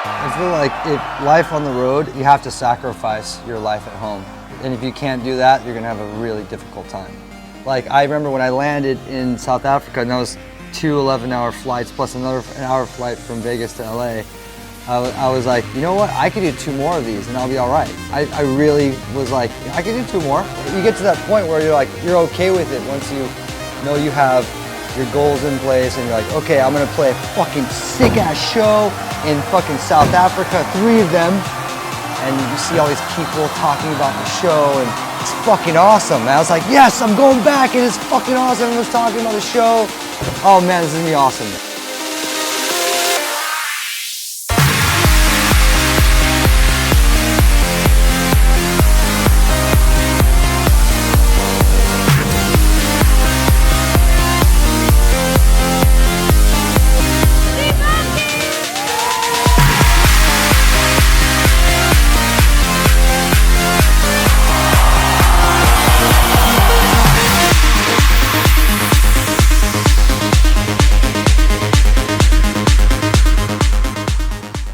I feel like if life on the road, you have to sacrifice your life at home. And if you can't do that, you're gonna have a really difficult time. Like, I remember when I landed in South Africa, and that was 2 11-hour flights plus an hour flight from Vegas to LA, I was like, you know what, I could do 2 more of these and I'll be all right. I really was like, I could do 2 more. You get to that point where you're okay with it once you know you have your goals in place and you're like, okay, I'm gonna play a fucking sick ass show in fucking South Africa, 3 of them, and you see all these people talking about the show and it's fucking awesome. And I was like, yes, I'm going back and it's fucking awesome. Everyone's talking about the show. Oh man, this is gonna be awesome.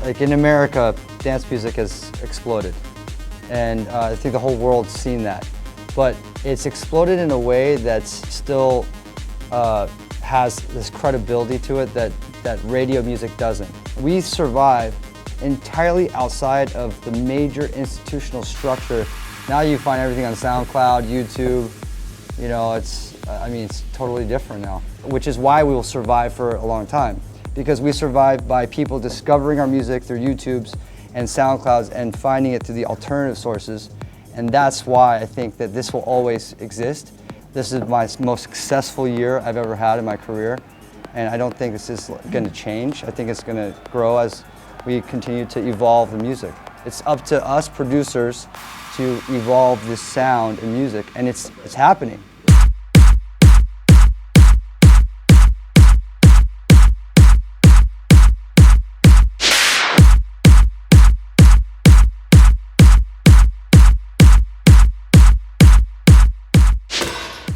Like in America, dance music has exploded, and I think the whole world's seen that. But it's exploded in a way that's still has this credibility to it that radio music doesn't. We survive entirely outside of the major institutional structure. Now you find everything on SoundCloud, YouTube. You know, it's totally different now, which is why we will survive for a long time. Because we survive by people discovering our music through YouTubes and SoundClouds and finding it through the alternative sources. And that's why I think that this will always exist. This is my most successful year I've ever had in my career. And I don't think this is going to change. I think it's going to grow as we continue to evolve the music. It's up to us producers to evolve this sound in music, and it's happening.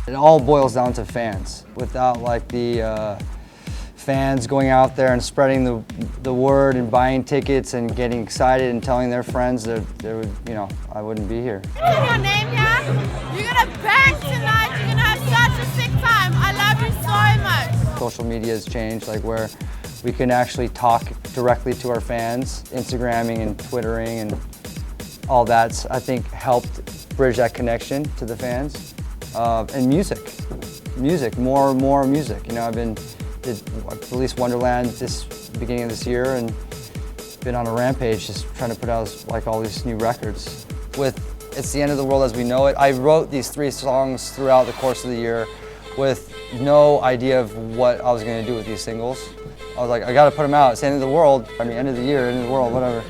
It all boils down to fans. Without like the fans going out there and spreading the word and buying tickets and getting excited and telling their friends, that I wouldn't be here. Your name here? You're gonna bang tonight. You're gonna have such a sick time. I love you so much. Social media has changed, like where we can actually talk directly to our fans. Instagramming and Twittering and all that's, I think, helped bridge that connection to the fans. And music, more and more music. You know, did released Wonderland beginning of this year and been on a rampage just trying to put out like all these new records. With It's the End of the World as We Know It, I wrote these 3 songs throughout the course of the year with no idea of what I was going to do with these singles. I was like, I got to put them out. It's the end of the world. I mean, end of the year, end of the world, whatever.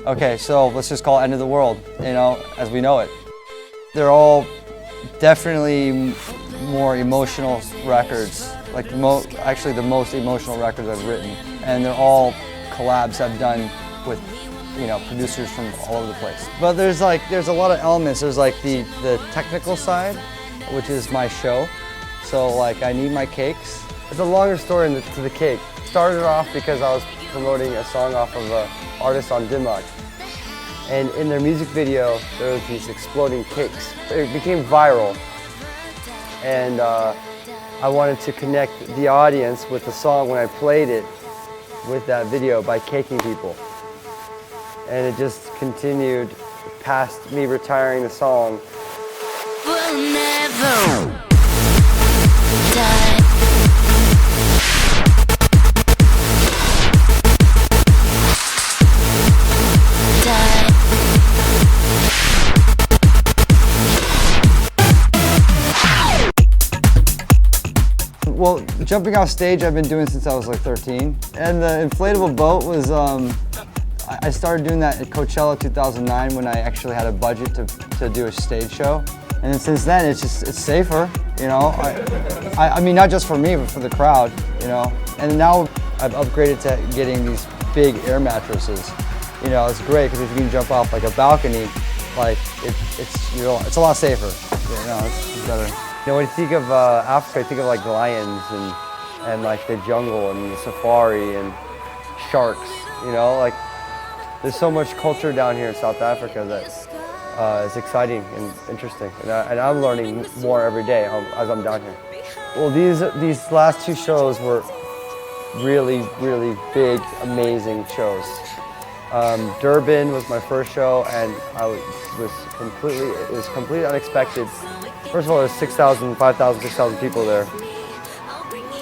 Okay, so let's just call it End of the World, you know, as we know it. They're all definitely more emotional records, like actually the most emotional records I've written, and they're all collabs I've done with, you know, producers from all over the place. But there's a lot of elements. There's like the technical side, which is my show. So like I Need My Cakes. It's a longer story to the cake. It started off because I was promoting a song off of an artist on Dimmock. And in their music video, there was these exploding cakes. It became viral. And I wanted to connect the audience with the song when I played it with that video by caking people. And it just continued past me retiring the song. We'll never die. Well, jumping off stage I've been doing since I was like 13. And the inflatable boat was, I started doing that at Coachella 2009 when I actually had a budget to do a stage show. And then since then it's safer, you know. I mean, not just for me, but for the crowd, you know. And now I've upgraded to getting these big air mattresses. You know, it's great because if you can jump off like a balcony, like it's a lot safer. You know, it's better. You know, when you think of Africa, you think of like lions and like the jungle and the safari and sharks. You know, like there's so much culture down here in South Africa that is exciting and interesting, and I'm learning more every day as I'm down here. Well, these last 2 shows were really, really big, amazing shows. Durban was my first show, and it was completely unexpected. First of all, there's 6,000, 5,000, 6,000 people there.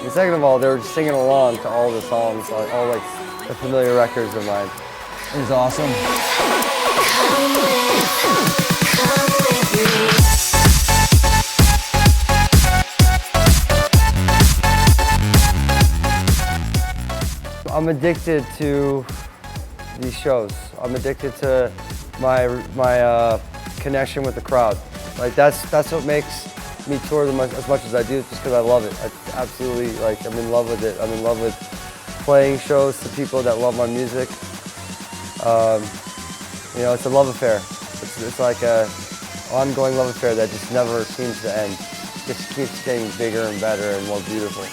And second of all, they were just singing along to all the songs, all like the familiar records of mine. It was awesome. I'm addicted to these shows. I'm addicted to my connection with the crowd. Like that's what makes me tour as much as I do, just because I love it. I absolutely, like, I'm in love with it. I'm in love with playing shows to people that love my music. You know, it's a love affair. It's like a ongoing love affair that just never seems to end. It just keeps getting bigger and better and more beautiful.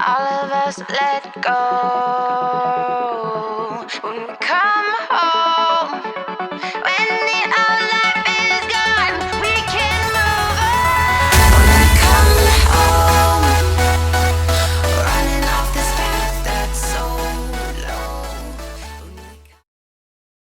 All of us let go when we come home.